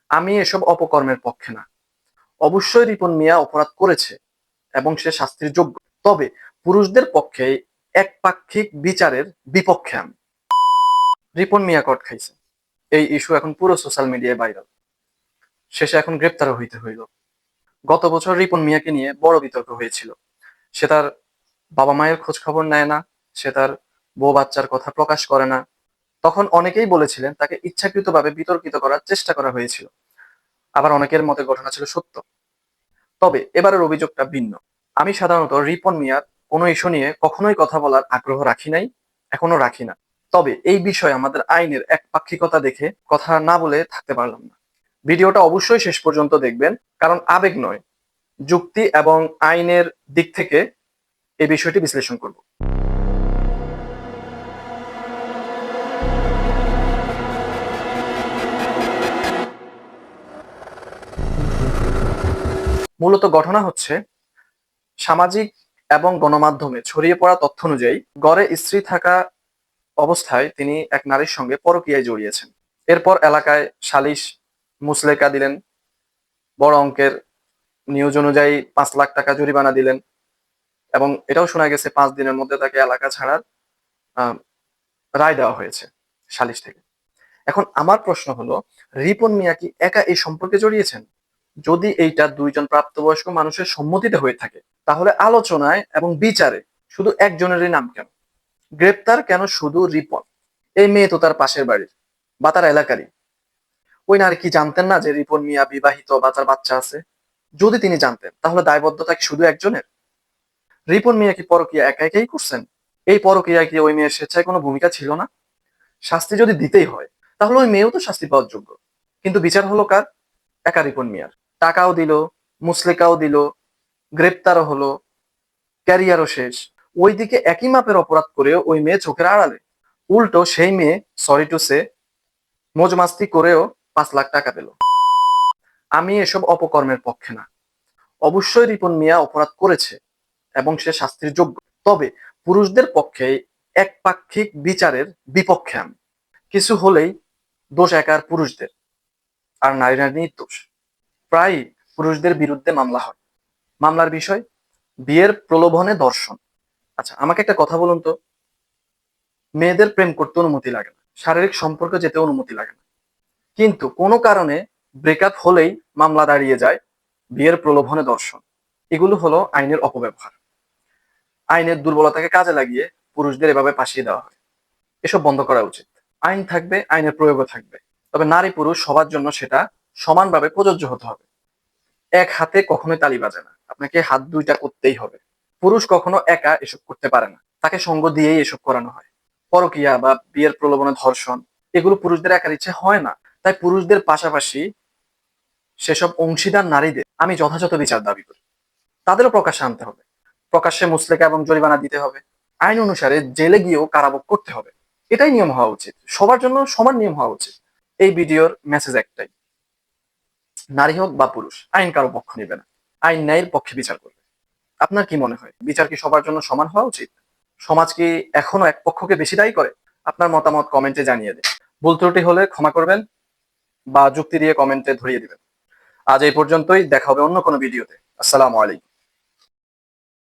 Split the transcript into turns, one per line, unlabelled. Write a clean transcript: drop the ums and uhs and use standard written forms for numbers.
আমি এসব অপকর্মের পক্ষে না। অবশ্যই রিপন মিয়া অপরাধ করেছে এবং সে শাস্তির যোগ্য। তবে পুরুষদের পক্ষে একপাক্ষিক বিচারের বিপক্ষে আমি। রিপন মিয়া কট খাইছে, এই ইস্যু এখন পুরো সোশ্যাল মিডিয়ায় ভাইরাল। শেষে এখন গ্রেপ্তারও হইতে হইল। গত বছর রিপন মিয়াকে নিয়ে বড় বিতর্ক হয়েছিল। সে তার বাবা মায়ের খোঁজ খবর নেয় না, সে তার বউ বাচ্চার কথা প্রকাশ করে না। তখন অনেকেই বলেছিলেন তাকে ইচ্ছাকৃতভাবে বিতর্কিত করার চেষ্টা করা হয়েছিল। আবার অনেকের মতে ঘটনা ছিল সত্য। তবে এবারের অভিযোগটা ভিন্ন। আমি সাধারণত রিপন মিয়ার কোনো ইস্যু নিয়ে কখনোই কথা বলার আগ্রহ রাখি নাই, এখনো রাখি না। তবে এই বিষয়ে আমাদের আইনের একপাক্ষিকতা দেখে কথা না বলে থাকতে পারলাম না। ভিডিওটা অবশ্যই শেষ পর্যন্ত দেখবেন, কারণ আবেগ নয়, যুক্তি এবং আইনের দিক থেকে এই বিষয়টি বিশ্লেষণ করব। মূলত ঘটনা হচ্ছে, সামাজিক এবং গণমাধ্যমে ছড়িয়ে পড়া তথ্য অনুযায়ী গড়ে স্ত্রী থাকা অবস্থায় তিনি এক নারীর সঙ্গে পরকীয়ায় জড়িয়েছেন। এরপর এলাকায় সালিশ মুচলেকা দিলেন, বড় অঙ্কের নিউজ অনুযায়ী 5 লাখ টাকা জরিমানা দিলেন এবং এটাও শোনা গেছে 5 দিনের মধ্যে তাকে এলাকা ছাড়ার আহ, রায় দেওয়া হয়েছে সালিশ থেকে। এখন আমার প্রশ্ন হলো, রিপন মিয়া কি একা এই সম্পর্কে জড়িয়েছেন? যদি এইটা দুইজন প্রাপ্তবয়স্ক মানুষের সম্মতিতে হয়ে থাকে, তাহলে আলোচনায় এবং বিচারে শুধু একজনেরই নাম কেন? গ্রেপ্তার কেন শুধু রিপন? এই মেয়ে তো তার পাশের বাড়ির বা তার এলাকারই। ওই নারী কি জানতেন না যে রিপন মিয়া বিবাহিত বা তার বাচ্চা আছে? যদি তিনি জানতেন, তাহলে দায়বদ্ধতা কি শুধু একজনের? রিপন মিয়া কি পরকীয়া একা একাই করছেন? এই পরকীয়ায় কি ওই মেয়ের স্বেচ্ছায় কোনো ভূমিকা ছিল না? শাস্তি যদি দিতেই হয়, তাহলে ওই মেয়েও তো শাস্তি পাওয়ার যোগ্য। কিন্তু বিচার হলো কার? একা রিপন মিয়ার। টাকাও দিল, মুসলেকাও দিল, গ্রেপ্তারও হলো, ক্যারিয়ারও শেষ। ওইদিকে একই মাপের অপরাধ করে ওই মেয়ে চোখের আড়ালে। উল্টো সেই মেয়ে, সরি টু সে, মজমাস্তি করেও 5 লাখ টাকা পেল। আমি এসব অপকর্মের পক্ষে না। অবশ্যই রিপন মিয়া অপরাধ করেছে এবং সে শাস্তির যোগ্য। তবে পুরুষদের পক্ষে একপাক্ষিক বিচারের বিপক্ষে আমি। কিছু হলেই দোষ একার পুরুষদের, আর নারীরা নির্দোষ। প্রায় পুরুষদের বিরুদ্ধে মামলা হয়। মামলার বিষয় বিয়ের প্রলোভনে ধর্ষণ। আচ্ছা, আমাকে একটা কথা বলুন তো, মেয়েদের প্রেম করতে অনুমতি লাগে না, শারীরিক সম্পর্কে যেতে অনুমতি লাগে না, কিন্তু কোনো কারণে ব্রেকআপ হলেই মামলা দাঁড়িয়ে যায় বিয়ের প্রলোভনে ধর্ষণ। এগুলো হলো আইনের অপব্যবহার। আইনের দুর্বলতাকে কাজে লাগিয়ে পুরুষদের এভাবে ফাঁসিয়ে দেওয়া হয়। এসব বন্ধ করা উচিত। আইন থাকবে, আইনের প্রয়োগও থাকবে, তবে নারী পুরুষ সবার জন্য সেটা সমানভাবে প্রযোজ্য হতে হবে। এক হাতে কখনোই তালি বাজে না, আপনাকে হাত দুইটা করতেই হবে। পুরুষ কখনো একা এসব করতে পারে না, তাকে সঙ্গ দিয়েই এসব করানো হয়। পরকীয়া বা বিয়ের প্রলোভনে ধর্ষণ, এগুলো পুরুষদের একার ইচ্ছে হয় না। তাই পুরুষদের পাশাপাশি সেসব অংশীদার নারীদের আমি যথাযথ বিচার দাবি করি। তাদেরও প্রকাশ্যে আনতে হবে, প্রকাশ্যে মুচলেকা এবং জরিমানা দিতে হবে। আইন অনুসারে জেলে গিয়েও কারাভোগ করতে হবে। এটাই নিয়ম হওয়া উচিত, সবার জন্য সমান নিয়ম হওয়া উচিত। এই ভিডিওর মেসেজ একটাই, নারী হোক বা পুরুষ, আইন কারো পক্ষ নেবে না, আইন ন্যায়ের পক্ষে বিচার করবে। আপনার কি মনে হয়, বিচার কি সবার জন্য সমান হওয়া উচিত? সমাজ কি এখনো এক পক্ষকে বেশি দায়ী করে? আপনার মতামত কমেন্টে জানিয়ে দিন। ভুল ত্রুটি হলে ক্ষমা করবেন বা যুক্তি দিয়ে কমেন্টে ধরিয়ে দিবেন। আজ এই পর্যন্তই, দেখা হবে অন্য কোনো ভিডিওতে। আসসালামু আলাইকুম।